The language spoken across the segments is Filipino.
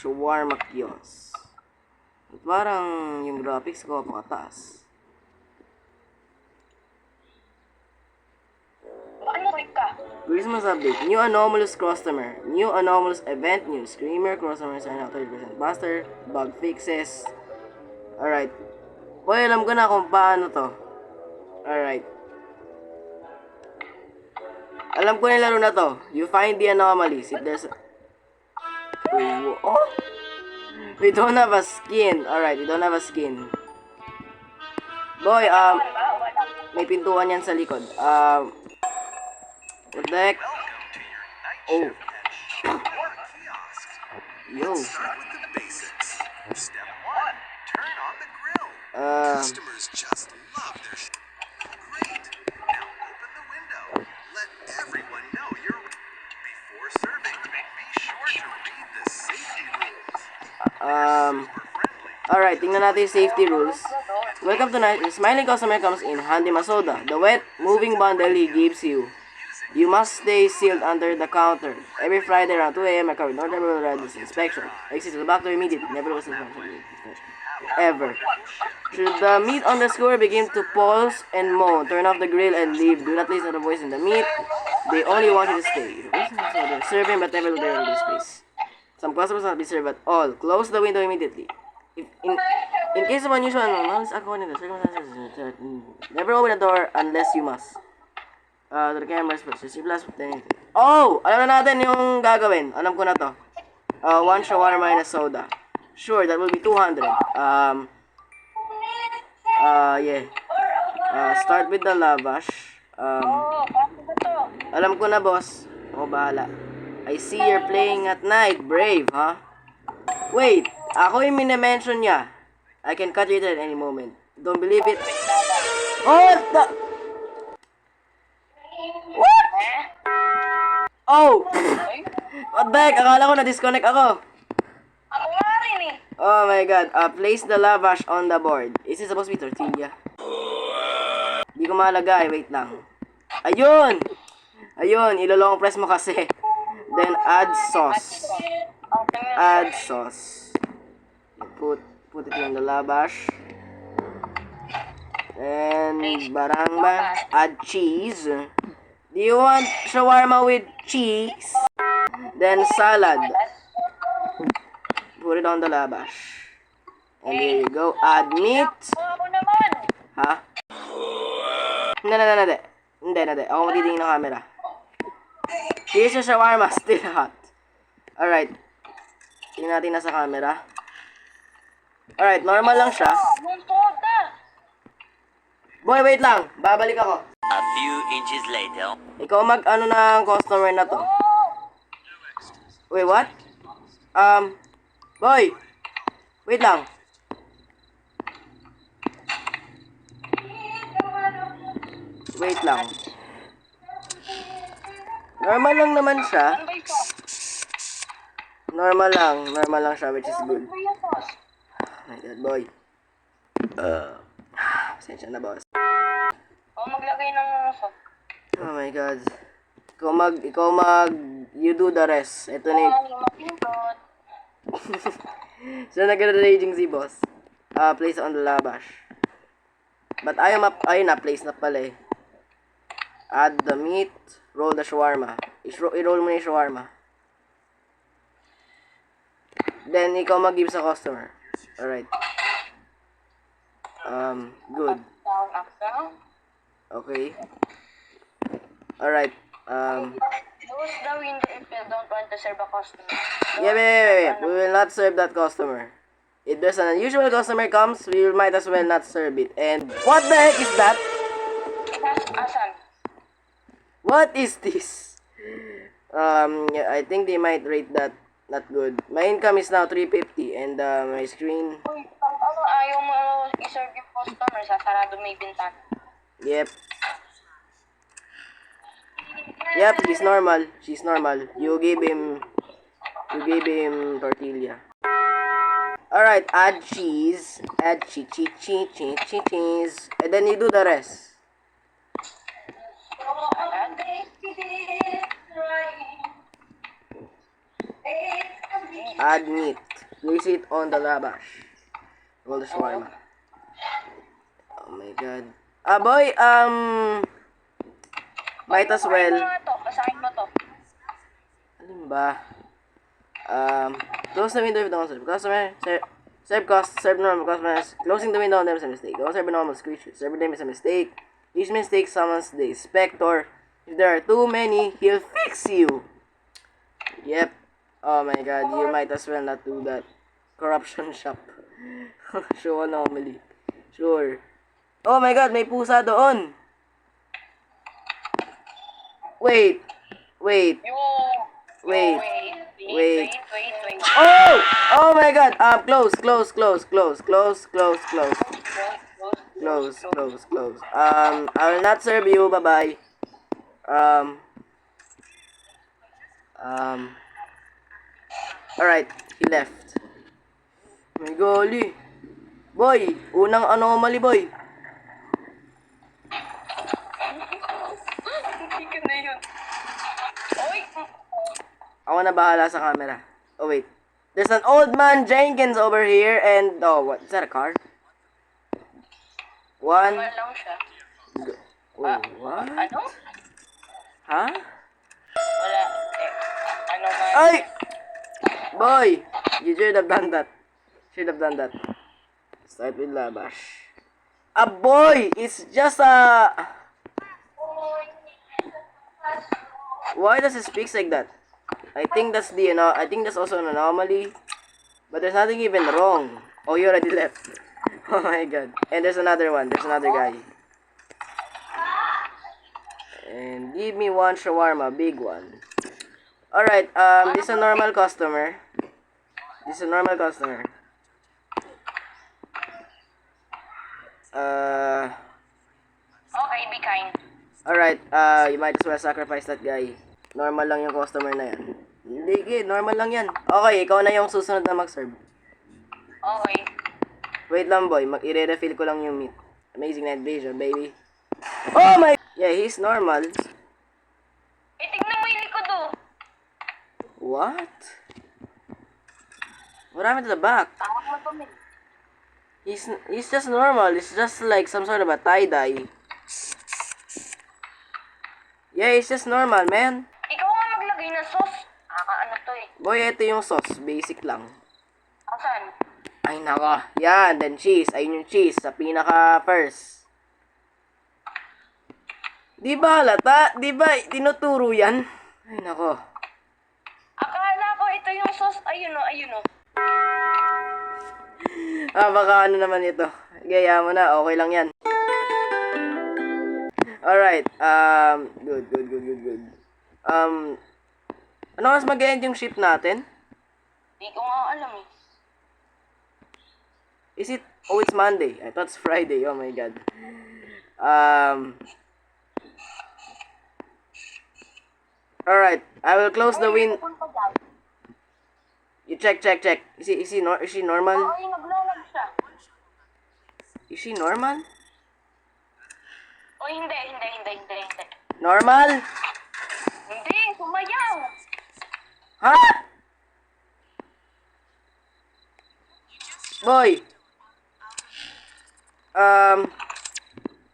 shawarma kiosk. Parang yung graphics ko pakataas. Christmas update. New anomalous customer. New anomalous event. New screamer. Customer sign out 30% faster. Bug fixes. Alright. Boy, alam ko na kung paano to. Alright. Alam ko na yung laro na to. You find the anomalies. If there's oh! We don't have a skin. Alright, we don't have a skin. Boy, may pintuan yan sa likod. What the heck? Oh. Yo. Customers just love their great. Now open the window. Let everyone know you're before serving. Be sure to read the safety rules. Alright, tingnan natin yung safety rules. Welcome to night. The smiling customer comes in. Hand him a soda. The wet, moving bundle he gives you. You must stay sealed under the counter. Every Friday around 2 a.m. I cover Northern will read this inspection. Exit to the back door immediately. Never was inspection. Ever. Should the meat on the skewer begin to pulse and moan, turn off the grill and leave. Do not listen to the voice in the meat. They only want you to stay. Serving but never will in this place. Some customers will not be served at all. Close the window immediately. If in case of unusual anomalies, according to the circumstances, never open the door unless you must. To the cameras, but oh! Alam na natin yung gagawin. Alam ko na to. One shawarma and a soda. Sure, that will be 200. Yeah. Start with the lavash. Alam ko na, boss. Ako bahala. I see you're playing at night. Brave, huh? Wait, ako yung minimension niya. I can cut you at any moment. Don't believe it? Oh, the... What? Oh! What the heck? Akala ko na-disconnect ako. Ako nga rin eh. Oh my god. Place the lavash on the board. Is it supposed to be tortilla? Hindi ko malagay. Wait lang. Ayun! Ayun. Ilo-long press mo kasi. Then add sauce. Add sauce. Put it in the lavash. And barangba. Add cheese. Do you want shawarma with cheese? Then salad. Put it on the lavash. And there you go. Add meat. Ako naman. Ha? Hindi. Hindi. Ako matitingin ng camera. Here's your shawarma. Still hot. Alright. Tingnan natin na sa camera. Alright, normal lang siya. Yung soda. Boy, wait lang. Babalik ako. A few inches later. Ikaw mag-ano ng customer na to. Wait, what? Boy. Wait lang. Wait lang. Normal lang naman siya. Ano ba ito? Normal lang siya, which is good. Oh my god, boy. Pasensya na, boss. O maglagay ng sauce. Oh my god. You do the rest. Ito na yung... Mapindot. So, nag-raging si boss. Place on the lavash. But ayun na, place na pala eh. Add the meat. Roll the shawarma. I-roll mo na yung shawarma. Then, ikaw mag-give sa customer. Alright. Good. Down, up, down. Okay. Alright. Close the window if you don't want to serve a customer. Yeah. We will not serve that customer. If there's an unusual customer comes, we might as well not serve it. And what the heck is that? Asan? What is this? Yeah, I think they might rate that not good. My income is now 350 and my screen. Uy, ano, ayaw mo i-serve yung customer, sasarado may bintana. Yep. Yep, She's normal. You gave him tortilla. Alright, add cheese. Add cheese. And then you do the rest. Add meat. Place it on the labash. Roll the shawarma. Oh my god. Boy, might as Basahin well. mo nga to. Basahin mo to. Alin ba? Close the window if don't serve. Customer, serve normal customers. Closing the window on them is a mistake. Don't serve a normal creature. Serving them is a mistake. Each mistake summons the inspector. If there are too many, he'll fix you. Yep. Oh my god, you might as well not do that. Corruption shop. Show anomaly. Sure. Oh my god, may pusa doon. Wait. Wait. Wait. Wait. Oh! Oh my god. Close. I will not serve you. Bye-bye. Alright. He left. My golly. Boy, unang anomaly, boy. Hindi ka na yun. Oy! Ako na bahala sa camera. Oh, wait. There's an old man Jenkins over here and... Oh, what? Is that a car? One... Tama lang siya. Wait, what? Ano? Ha? Wala. Ano man? Ay! Boy! You should have done that. Start with labash. Boy! It's just a... Why does it speak like that? I think that's I think that's also an anomaly. But there's nothing even wrong. Oh, you already left. Oh my god. And there's another one. There's another guy. And give me one shawarma, big one. Alright, this is a normal customer. Okay, be kind. Alright, you might as well sacrifice that guy. Normal lang yung customer na yan. Hindi, normal lang yan. Okay, ikaw na yung susunod na mag-serve. Okay. Wait lang, boy. I-refill ko lang yung meat. Amazing night vision, baby. Oh my... Yeah, he's normal. Tignan mo yung likod oh. What? What happened to the back? Tawag mo to, Mil. He's just normal. It's just like some sort of a tie-dye. Yeah, it's just normal, man. Ikaw nga maglagay ng sauce. Ano to eh. Boy, ito yung sauce. Basic lang. Asan? Ay, nako. Yan, then cheese. Ayun yung cheese sa pinaka-first. Di ba halata? Di ba tinuturo yan? Ay, nako. Akala ko ito yung sauce. Ayun oh. Baka ano naman ito. Gaya mo na. Okay lang yan. Alright. Good. Ano mas mag-end yung shift natin? Di ko nga alam eh. Is it... Oh, it's Monday. I thought it's Friday. Oh my God. Alright. I will close the window. Punta dyan. You check. Is she normal? Oo, yung naglalag siya. Is she normal? O hindi. Normal? Hindi, sumayaw. Ha? Boy.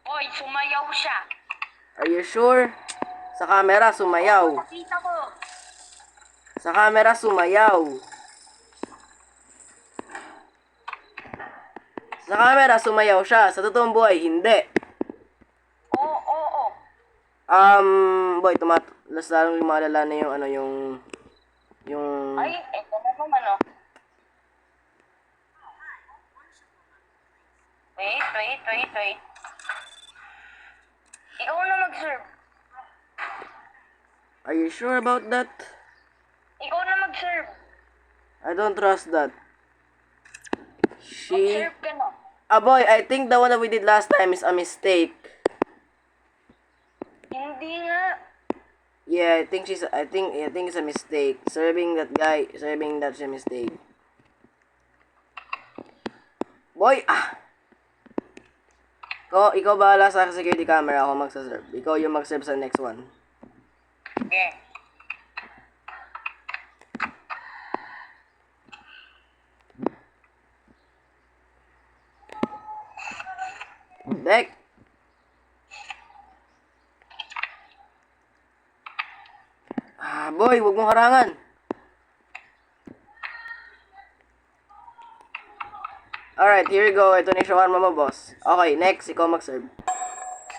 Oy, sumayaw siya. Are you sure? Sa camera, sumayaw. Nakita ko. Sa camera, sumayaw. Sa camera, sumayaw siya. Sa totoong buhay, hindi. Oo. Boy, mas lalong lumalala na yung, yung... Ay, ito na naman oh. Wait. Ikaw na mag-serve. Are you sure about that? Ikaw na mag-serve. I don't trust that. She... Mag-serve ka na. Boy, I think the one that we did last time is a mistake. Hindi nga. Yeah, I think it's a mistake. Serving that's a mistake. Boy, Ikaw bahala sa security camera, ako magsaserve. Ikaw yung mag-serve sa next one. Okay. deck. Ah, boy, wag mong harangan. Alright, here we go. Ito na yung shawarma mo, boss. Okay, next, ikaw mag-serve.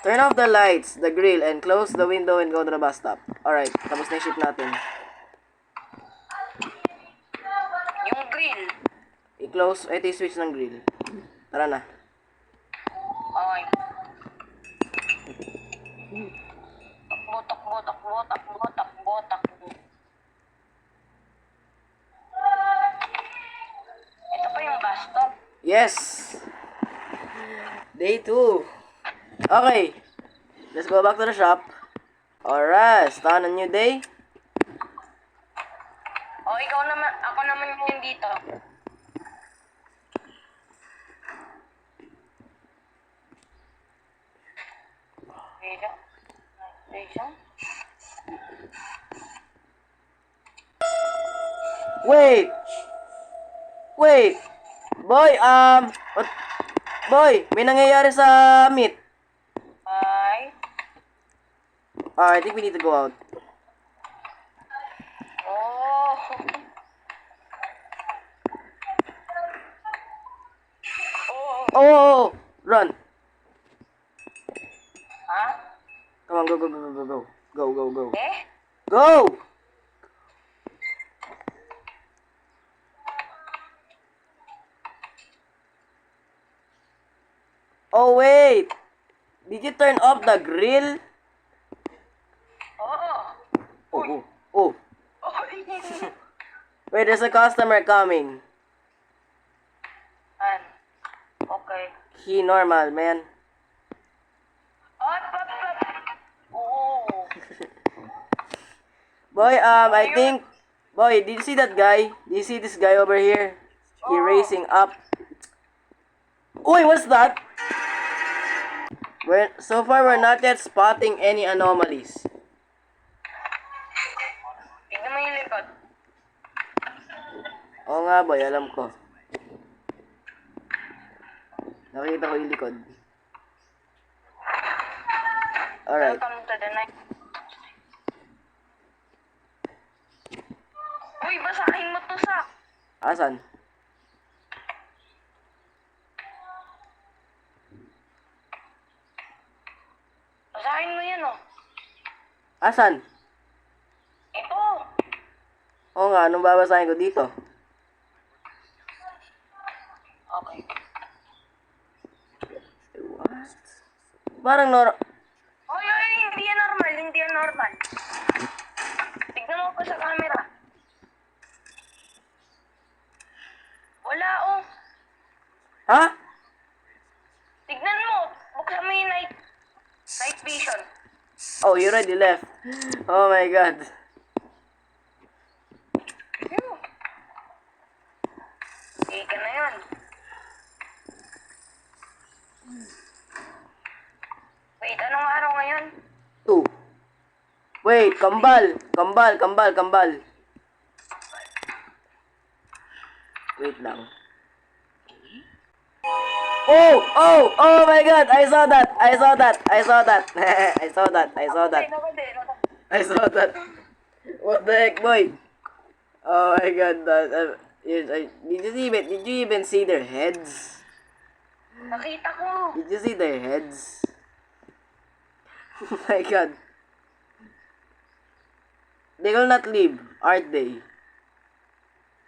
Turn off the lights, the grill, and close the window and go to the bus stop. Alright, tapos na yung ship natin. Yung grill. I-close, ito yung switch ng grill. Tara na. Okay. Takbo, takbo, takbo, takbo, takbo, takbo. Ito pa yung bus stop. Yes! Day 2. Okay. Let's go back to the shop. Alright, start a new day. O, ikaw naman, ako naman yung dito. Dito. Dito. Wait! Wait! Boy, what? Boy, may nangyayari sa meet. Ay. I think we need to go out. Oh. Oh! Run! Ha? Come on, go, go, go, go, go, go. Go, go, go. Eh? Go! Oh, wait! Did you turn off the grill? Oo. Oh, oh, oh. Oh. Wait, there's a customer coming. An. Okay. He normal, man. Up, up, up. Oh. Boy, I think... Boy, did you see that guy? Did you see this guy over here? He racing up. Uy, what's that? So far, we're not yet spotting any anomalies. Tignan mo yung likod. Oo nga, boy, alam ko. Nakita ko yung likod. Alright. Welcome to the night. Uy, basahin mo to sa. Asan? Basahin mo yan, oh. Asan? Ito. Oo nga, anong babasahin ko dito? Okay. What? Parang Oy, oy, hindi yan normal, hindi yan normal. Tignan mo ko sa camera. Wala, oh. Ha? Tignan mo. Buksan mo yung night vision. Oh, you already left. Oh my god. Phew. Ika na yun. Wait, anong araw ngayon? 2. Wait, kambal. Kambal, kambal, kambal. Wait lang. Oh! Oh! Oh my god! I saw that! I saw that! I saw that! I saw that! I saw that! I saw that! What the heck, boy? Oh my god! Did you even see their heads? Nakita ko. Did you see their heads? Oh my god. They will not leave, aren't they?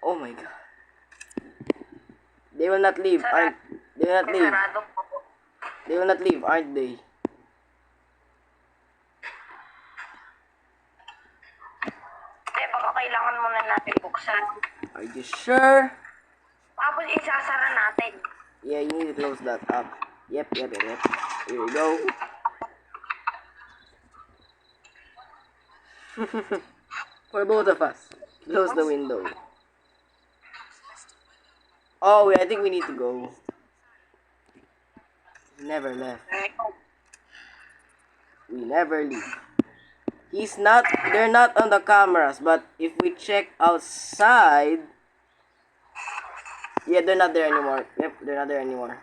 Oh my god. They will not leave, aren't they? Will not leave. Sarado po. They will not leave, aren't they? Hindi, baka kailangan muna natin buksan. Are you sure? Tapos isasara natin. Yeah, you need to close that up. Yep. Here we go. For both of us. Close the window. Oh, wait, I think we need to go. We never left. We never leave. They're not on the cameras, but if we check outside, yeah, they're not there anymore. Yep, they're not there anymore.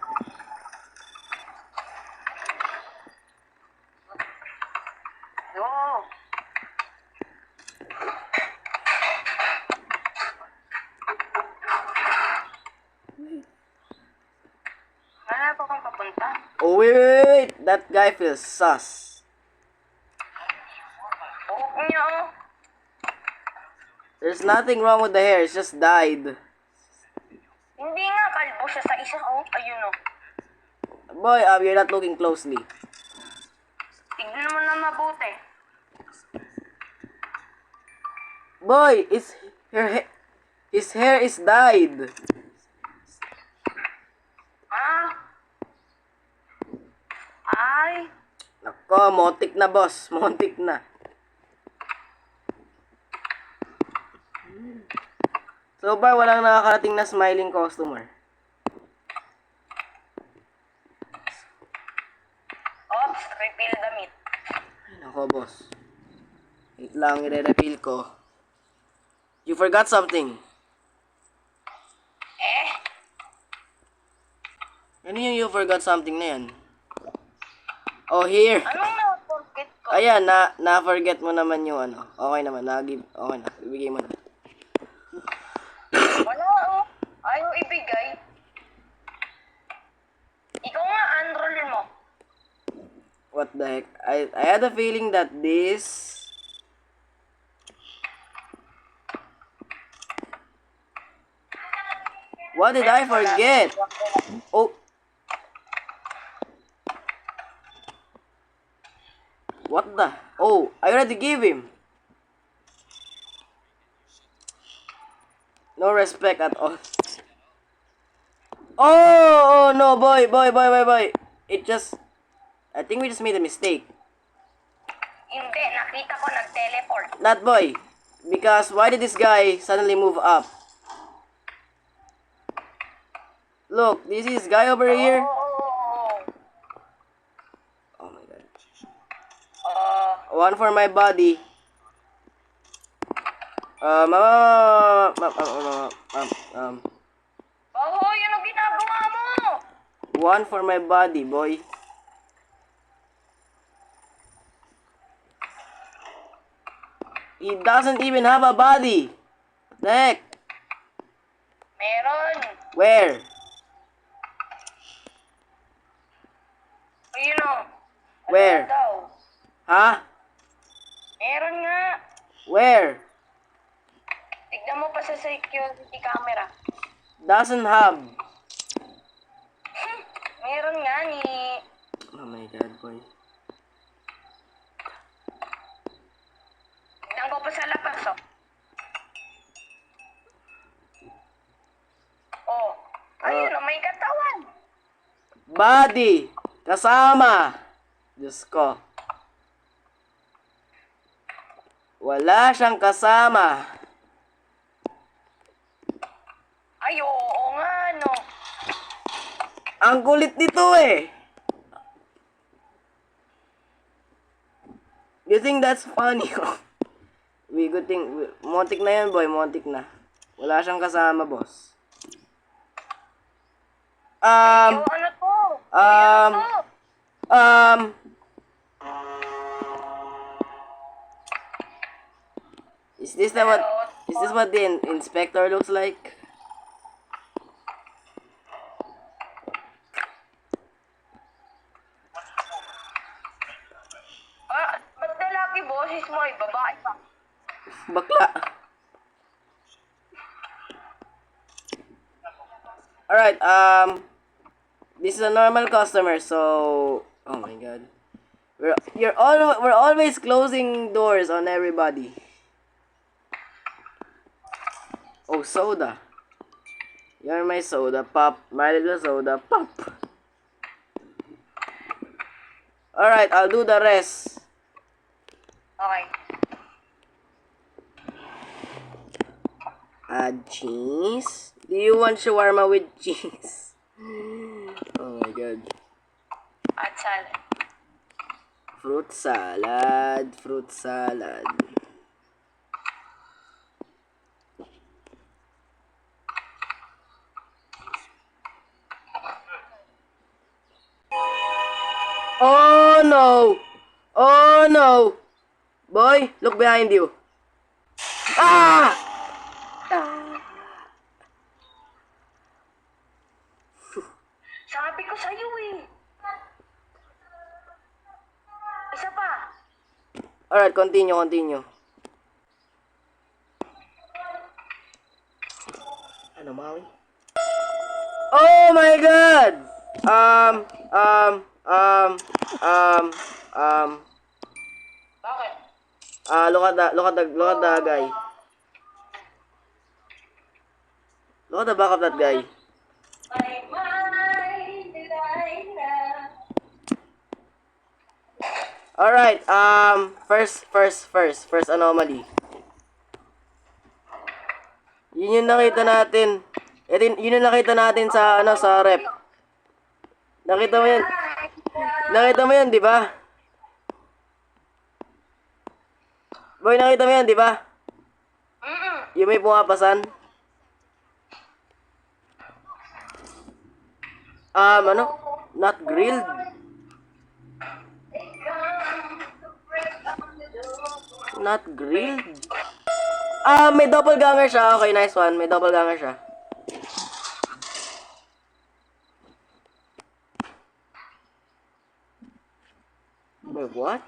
Oh, wait. That guy feels sus. Buhok niya, oh. There's nothing wrong with the hair. It's just dyed. Hindi nga, kalbo siya sa isa, oh. Ayun, oh. Boy, you're not looking closely. Tignan mo na mabuti. Boy, his hair is dyed. Ah. Ay. Nako, montik na boss. Montik na. So far, walang nakakarating na smiling customer. Oops, refill the meat. Ay, nako boss. Wait lang, i-refill ko. You forgot something. Eh? Ano yung you forgot something na yan? Oh, here. Anong na-forget ko? Ayan, na-forget mo naman yung ano. Okay naman, okay na. Ibigay mo na. Wala, oh. Ayaw ibigay. Ikaw nga, unroll mo. What the heck? I had a feeling that this... What did I forget? Oh. What the? Oh, I already gave him. No respect at all. Oh, no, boy. It just... I think we just made a mistake. Hindi, nakita ko nag-teleport. Not boy. Because why did this guy suddenly move up? Look, this is guy over here. Oh. Oh my god. Uh, One for my body. Um, oh, yun ang ginagawa mo. one for my body, boy. He doesn't even have a body. What the heck? Meron. Where? Ayun o. Where? Ano daw? Huh? Meron nga. Where? Tignan mo pa sa security camera. Doesn't have. Meron nga ni... Oh my god, boy. Tignan ko pa sa labas, oh. Oh. Ayun o, may katawan. Body. Kasama. Diyos ko. Wala siyang kasama. Ay, oo nga, no. Ang kulit nito eh. You think that's funny? We good thing. Montik na yan, boy. Montik na. Wala siyang kasama, boss. Yo, ano to? Um, Ano to? Is this what the inspector looks like? Ah, ba't lalaki boses mo eh? Babae pa. Bakla. Alright, this is a normal customer, so oh my god. We're always closing doors on everybody. Oh, soda. You're my soda pop. My little soda pop. Alright, I'll do the rest. Okay. Add cheese. Do you want shawarma with cheese? Oh my god. At salad. Fruit salad. Fruit salad. Oh no! Oh no! Boy, look behind you. Ah! Sabi ko sa'yo eh. Alright, continue. Ano, Maui? Oh my God! Bakit? Look at the guy. Look at the back of that guy. Alright, first anomaly. Yun yung nakita natin. Yun yung nakita natin sa, sa rep. Nakita mo yan? Nakita mo yan, di ba? Boy, nakita mo yan, di ba? Yung may pumapasan. Not grilled. Not grilled. May doppelganger siya. Okay, nice one. May doppelganger siya. Wait, what?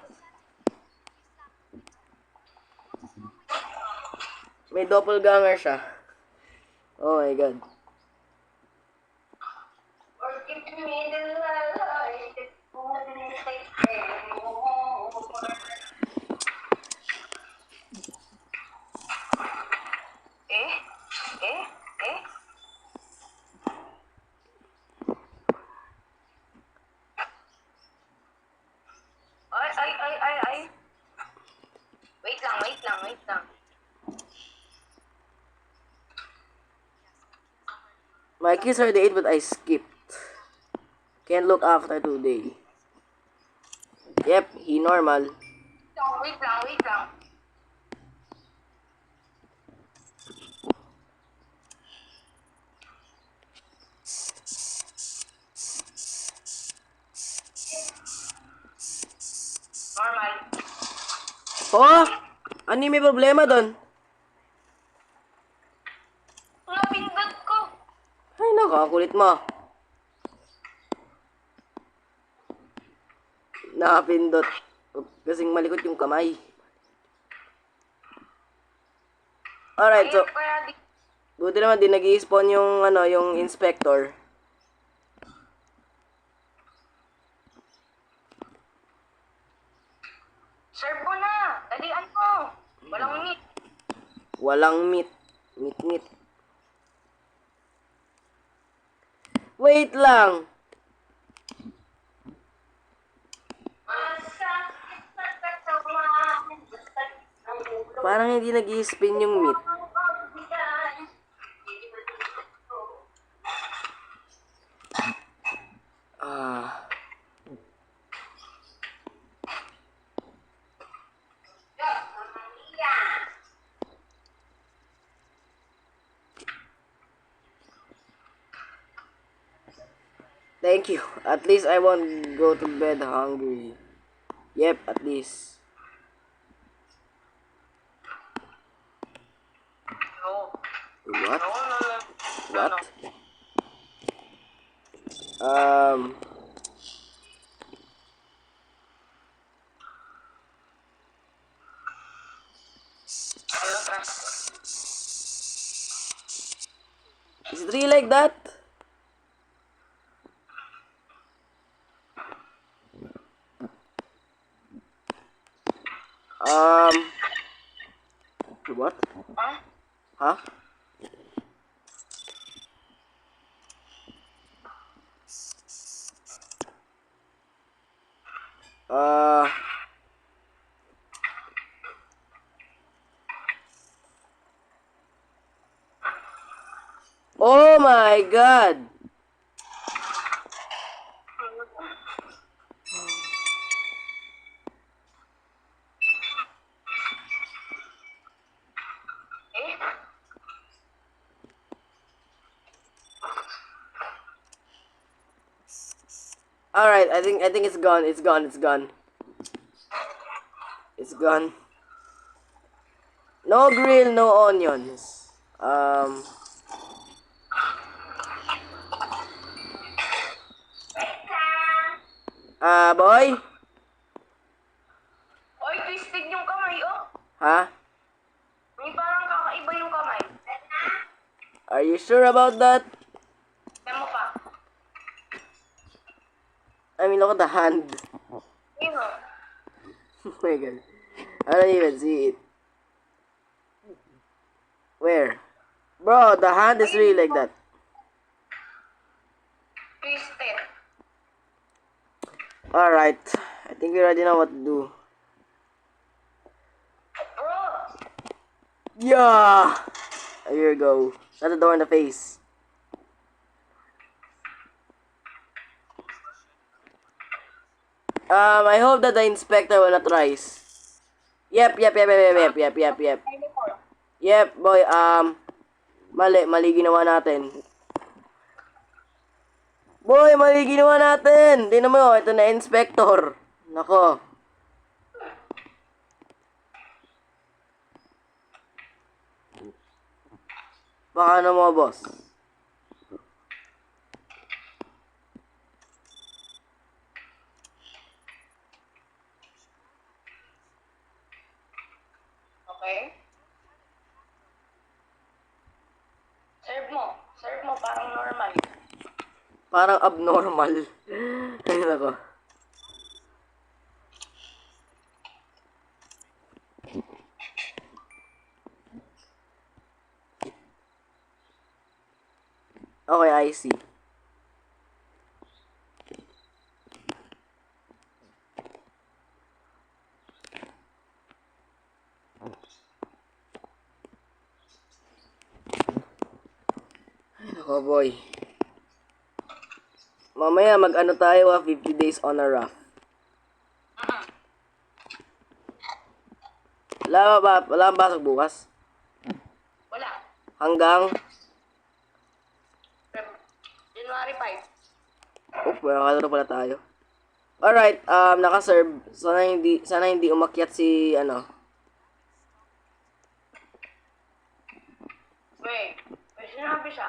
May doppelganger siya. Oh my God. Ay. Wait lang. My kids are the 8 but I skipped. Can't look after today. Yep, he normal. Wait lang. Normal. Oh! Ano yung may problema doon? Napindot ko. Ay, nako, ang kulit mo. Nakapindot. Kasing malikot yung kamay. Alright, so, Kaya di... buti naman din nag-i-spawn yung, yung inspector. Serve mo na. Dalian mo. Walang meat. Walang meat. Meat. Wait lang. Parang hindi nag-i-spin yung meat. Thank you. At least I won't go to bed hungry. Yep, at least. No. What? No. What? Um... Is it really like that? What? Huh? Oh my God! Alright, I think it's gone. It's gone. No grill, no onions. Boy? Oy, twisted yung kamay Ha? May parang kakaiba yung kamay. Are you sure about that? Tignan mo pa. I mean, look at the hand. Yun o. Oh my god. I don't even see it. Where? Bro, the hand is really like that. Twisted. Alright. I think we already know what to do. Bro! Yeah! Here you go. Not the door in the face. I hope that the inspector will not rise. Yep. Teleport. Yep, boy, mali ginawa natin. Boy, mali ginawa natin. Tingnan mo, ito na inspector. Nako. Baka ano mo, boss? Okay? Serve mo. Serve mo parang normal. Parang abnormal. Ayun ako. Okay, I see. Oh boy. Mamaya mag-ano tayo 50 days on a raft. Wala bang pasok bukas? Wala. Hanggang? January 5. Oh, kalaro pala tayo. Alright, naka-serve. Sana hindi umakyat si, ano. Wait. May sinabi siya.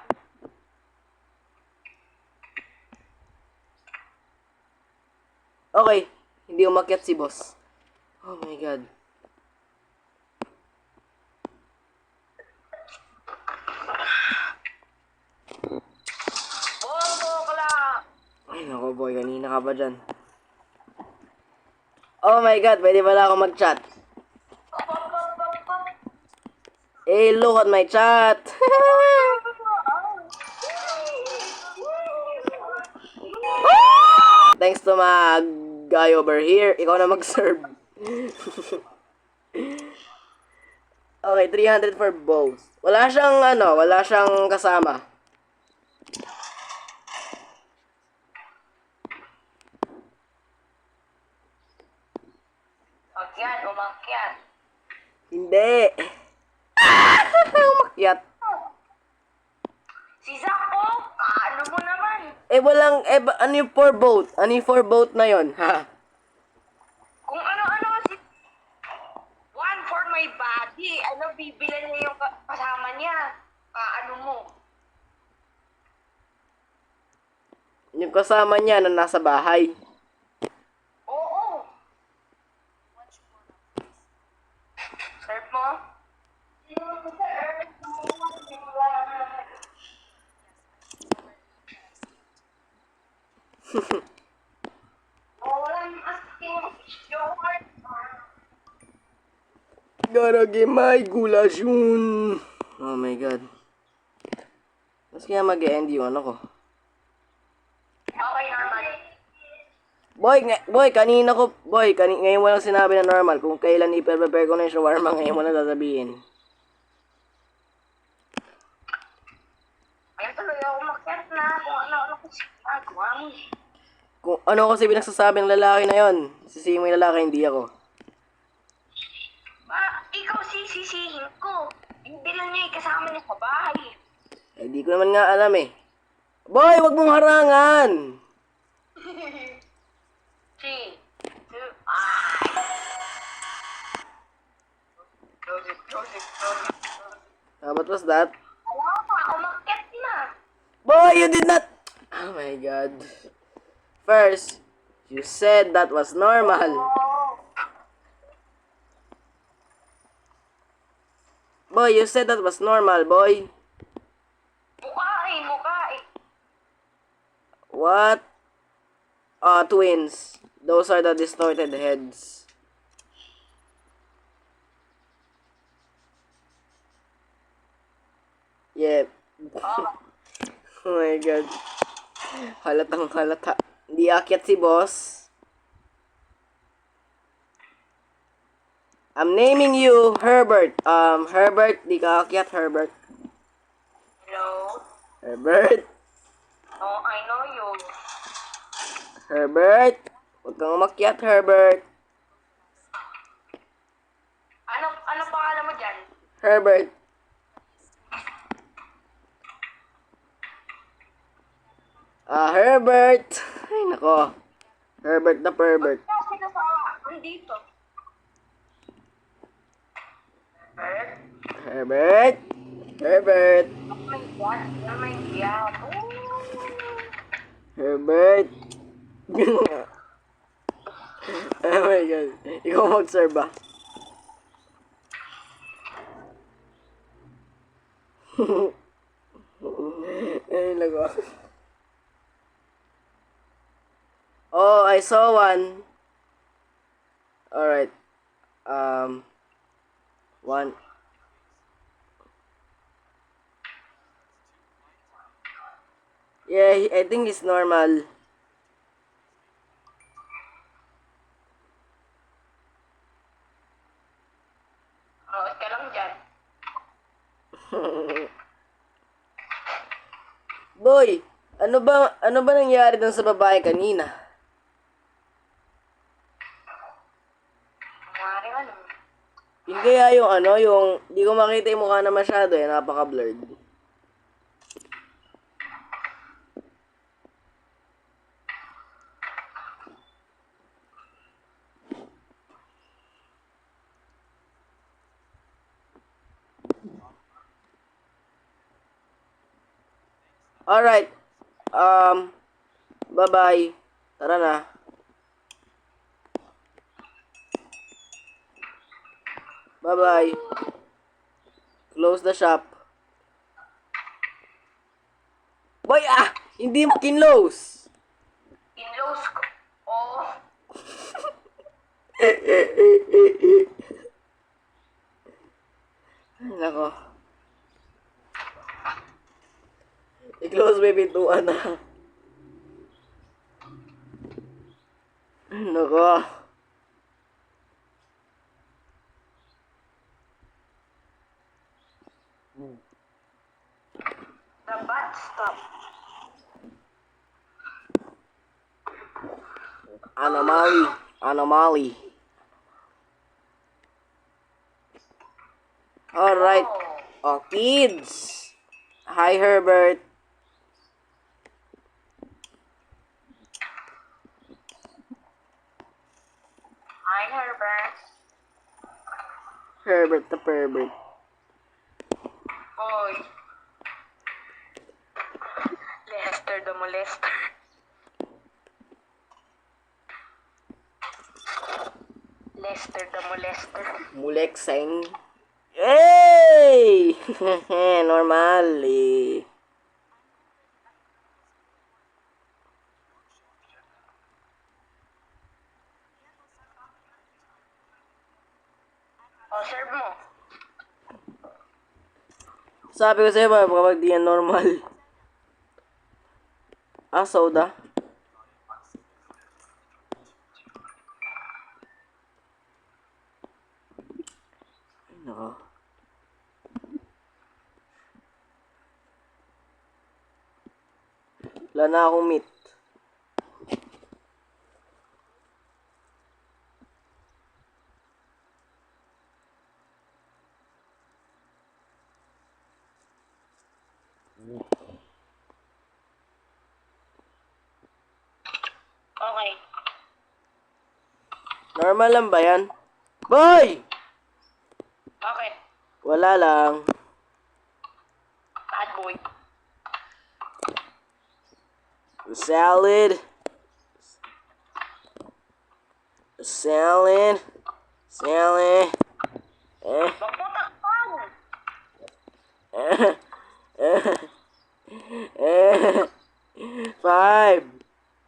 Okay, hindi umakyat si boss. Oh my god. Bongo kala. Ay, nako boy, kanina ka ba dyan? Oh my god, pwede pala ako mag-chat. Hey, look at my chat. Thanks to my guy over here. Ikaw na mag-serve. Okay, 300 for both. Wala siyang kasama. Umakyat. Hindi. Umakyat. Si Zako, ano mo naman? Ano yung for boat? Ano yung for boat na yon? Ha? Kung ano-ano si... One for my body. Ano, bibilan niya yung kasama niya. Ano mo? Yung kasama niya na nasa bahay. Oo. Serve mo? Walang asking your heart. Gotta get my gulasyon. Oh my god. Mas kaya mag-e-end yung ano ko. Okay, normal. Ngayon mo lang sinabi na normal. Kung kailan i-prepare ko na yung shawarma, ngayon mo lang sasabihin. Kaya tuloy ako makyat na kung ano-ano ko ginagawa mo. Kung ano kasi pinagsasabi ng lalaki na yon, sisihin mo yung lalaki, hindi ako. Ikaw sisisihin ko. Hindi lang niya kasama niya sa bahay. Eh, di ko naman nga alam eh. Boy, wag mong harangan! 3, 2, Close it. What was that? Wala pa, umakyat na. Boy, you did not... Oh my god. First, you said that was normal. Oh. Boy, you said that was normal, boy. Mukha eh. What? Twins. Those are the distorted heads. Yep. Oh, Oh my god. Halatang halata. Hindi akyat si boss. I'm naming you Herbert. Herbert, di ka akyat, Herbert. no. Herbert. No, I know you. Herbert. Huwag kang umakyat, Herbert. Ano pangalan mo dyan? Herbert. Herbert. Ay, nako. Herbert the pervert. Sino sa nandito? Bert? Herbert. Herbert. Oh my God. Oh my God. Herbert. Oh my god. Ikaw mag-serve ba? Ay, lago. Oh, I saw one. Alright. One. Yeah, I think it's normal. Mawat ka lang dyan. Boy, ano ba nangyari dun sa babae kanina? Mari ano? Yung kaya yung di ko makita yung mukha na masyado napaka-blurred. Alright. Bye-bye. Tara na. Bye-bye. Close the shop. Boy, hindi mo kinlose. Inlaws ko. Oh. Nako. I-close may pintuan na. Nako. The bat stop. Anomaly. Alright. Oh, kids. Hi, Herbert. Hi, Herbert. Herbert the pervert. Boy. Lester the molester. Lester the molester. Mulekseng. Hey! Normal eh. O, serve mo. Sabi ko sa'yo ba, kapag di yan normal. Soda. Ay, nako. Wala na akong meat. Okay. Normal lang ba yan? Boy! Okay. Wala lang. Bad boy. Salad. Salad. Magputakpan! Five,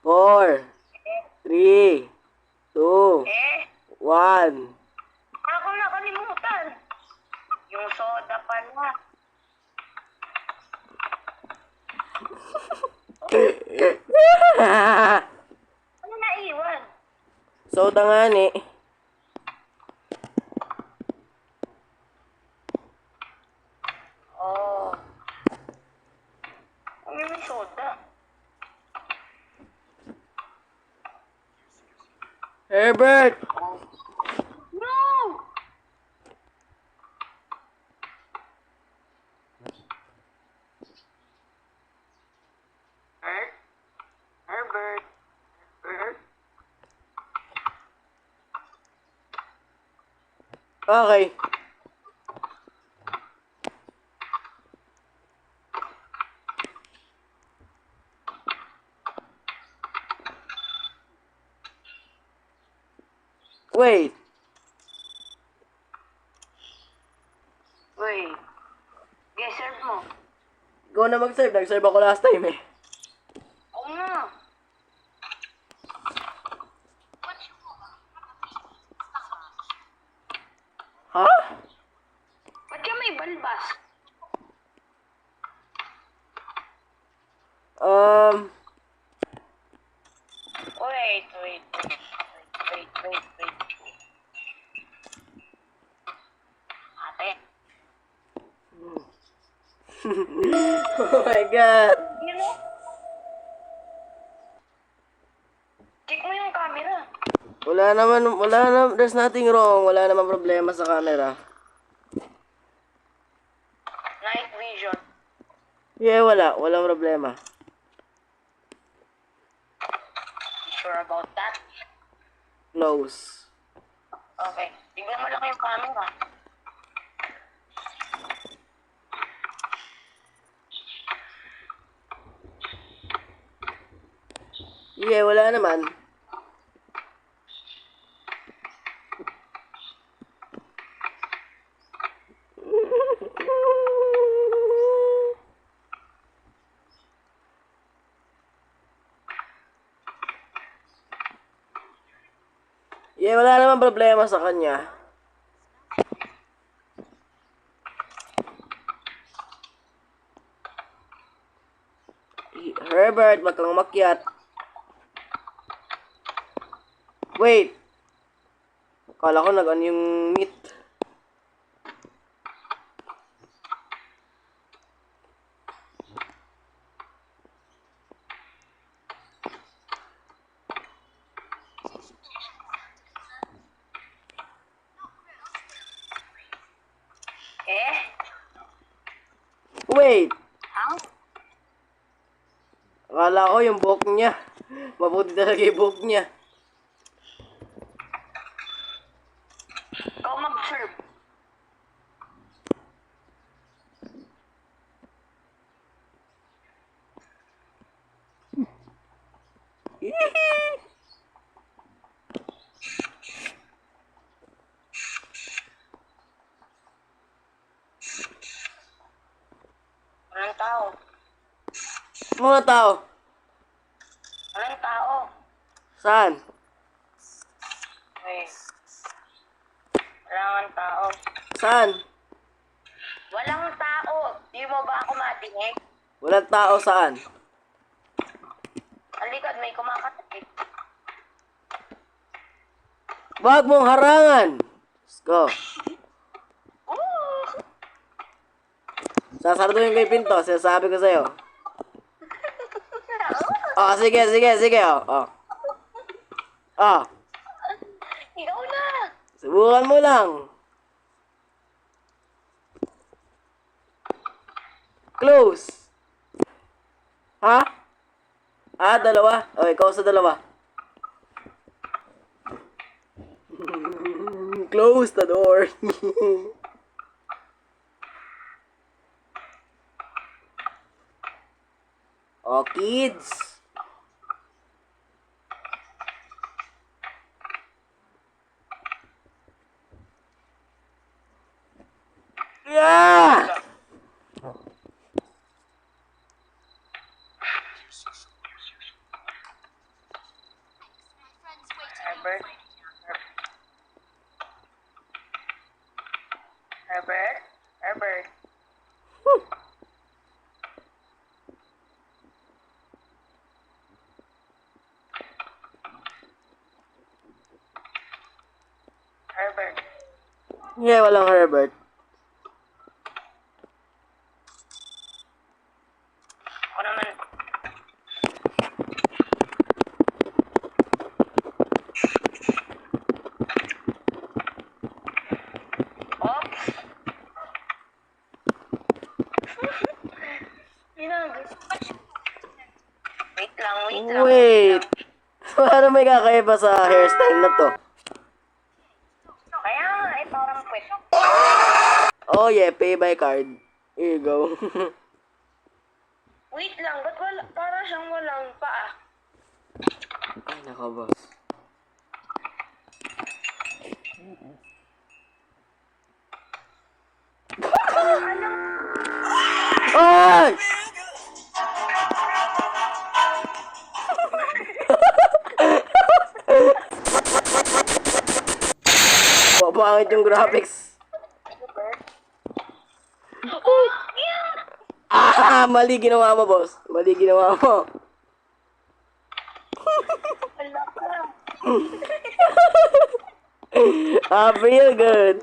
four, three, two, Eh, one. wala ko nakalimutan. Yung soda pala. Ano naiwan? Soda nga ni. Oh. Ano yung soda? Herbert! No! Herbert? Herbert? Okay. Wait. Wait. Guess serve mo. Ikaw na mag-serve. Nag-serve ako last time eh. Oo nga. Ha? Ba't ka may balbas? Um, Wait. Ate, oh my God. you know? Check mo yung camera. There's nothing wrong. Wala naman problema sa camera. Night vision. Yeah, walang problema. You sure about that? Close. Okay. Tignan mo lang yung camera. Yeah, wala naman. Yeah, wala naman problema sa kanya. Herbert, wag kang umakyat. Wait. Akala ko nag-on yung meet. Eh? Wait. Ha? Akala ko yung buhok niya. Mabuti talaga yung buhok niya. Ikaw mag-serve. Walang tao. Mga tao. Walang tao. Saan? Wait. Walang tao. Saan? Walang tao. Di mo ba ako matinig? Walang tao saan? Ang likod, may kumakatakit. Wag mong harangan. Let's go. Sasarduhin ko yung pinto. Sinasabi ko sa'yo. Oh, sige. Oh. Oh. Ikaw na! Subukan mo lang. Close. Ha? Ah, dalawa. O, ikaw sa dalawa. Close the door. Oh, kids. Yeah! Yeah, walang Herbert. Ako naman. Oops. Wait lang, wait lang. Wait. Paano may kakaiba sa hairstyle na to? Kaya nga, parang pwede. Oh yeah, pay by card. Here you go. Wait lang, ba't wala, para siyang walang paa? Ay, naka boss. Ay! Pangit yung graphics. Oh, yeah! Ah, mali ginawa mo, boss. Mali ginawa mo. Wala ka. Real good.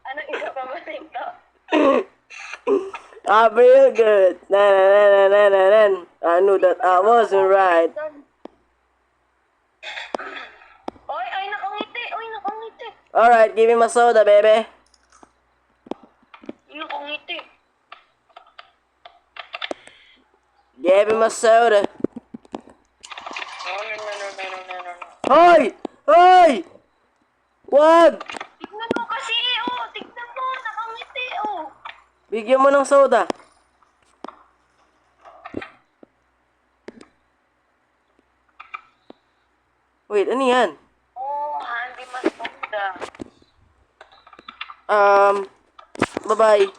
Ano isa pa ba ito? Real good. I knew that I wasn't right. Oy, ay nakangiti! Oy, nakangiti! Alright, give me my soda, baby. Nakangiti. Give me my soda. No. Hoy! Hoy! Wag! Tignan mo kasi, oh! Tignan mo! Nakangiti, oh! Bigyan mo ng soda. Wait, ano yan? Oh, Handy Masoda. Bye-bye.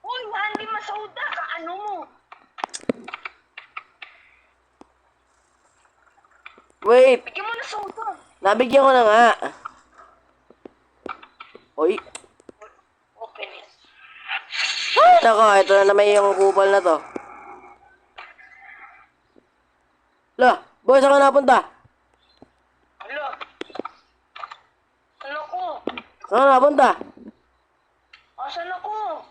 Uy, Handy Masoda! Kaano mo? Wait, Bigyan mo na soda. nabigyan ko na nga. Oy. Open it. Ay, nako, ito na naman yung kupal na to. La, boy, saan ka napunta? Hala. Saan ako? Saan ka napunta? Asan ako?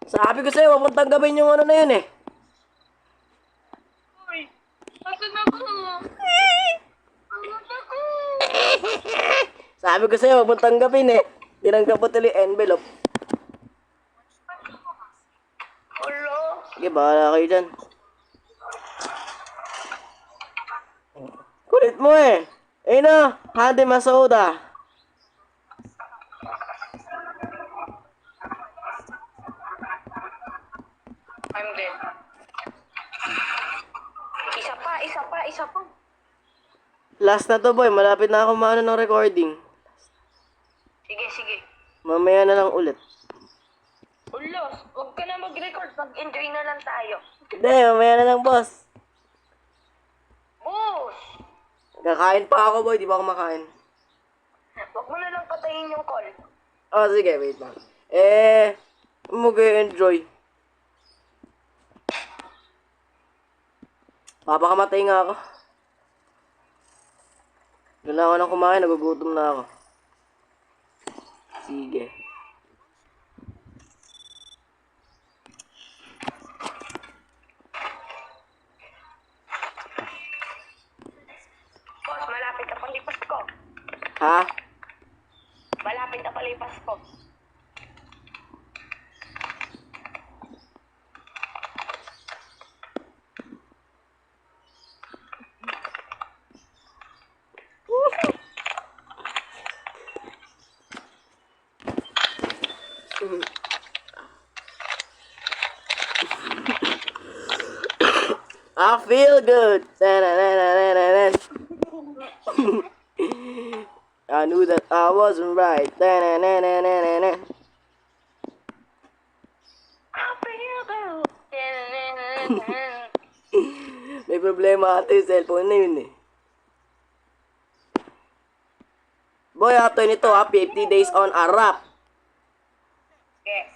Sabi ko sa'yo, wag mong tanggapin yung ano na yun eh. Uy, asan ako? Asan ako? Sabi ko sa'yo, wag mong tanggapin eh. Tinanggap mo tuloy yung envelope. Hala. Sige, bahala kayo dyan. Kulit mo eh. Ayun na, Handy Masoda. I'm dead. Isa pa. Last na to boy, malapit na ako maano ng recording. Sige. Mamaya na lang ulit. Ulos, huwag ka na mag-record. Mag-enjoy na lang tayo. Hindi, mamaya na lang boss. Boss! Kakain pa ako boy, di ba ako makain? Huwag mo na lang patayin yung call. Oh, sige, wait lang. Mag-enjoy. Papakamatay nga ako. Kailangan na kumain, nagugutom na ako. Sige. Boss, malapit na palipas ko. Ha? Malapit na palipas ko. I feel good. I knew that I wasn't right. May problema ata yung cellphone na yun eh. Boy, after nito 50 days on a wrap. Okay.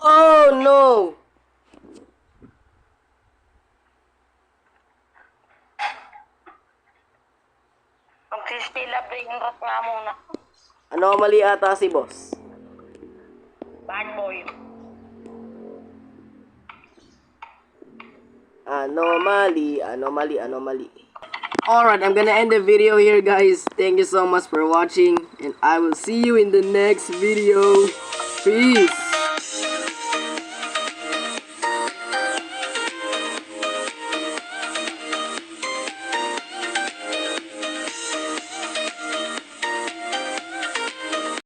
Oh no! Magsistila brain rot nga muna. Anomaly ata si boss. Bad boy. Anomaly. Alright, I'm gonna end the video here, guys. Thank you so much for watching, and I will see you in the next video. Peace.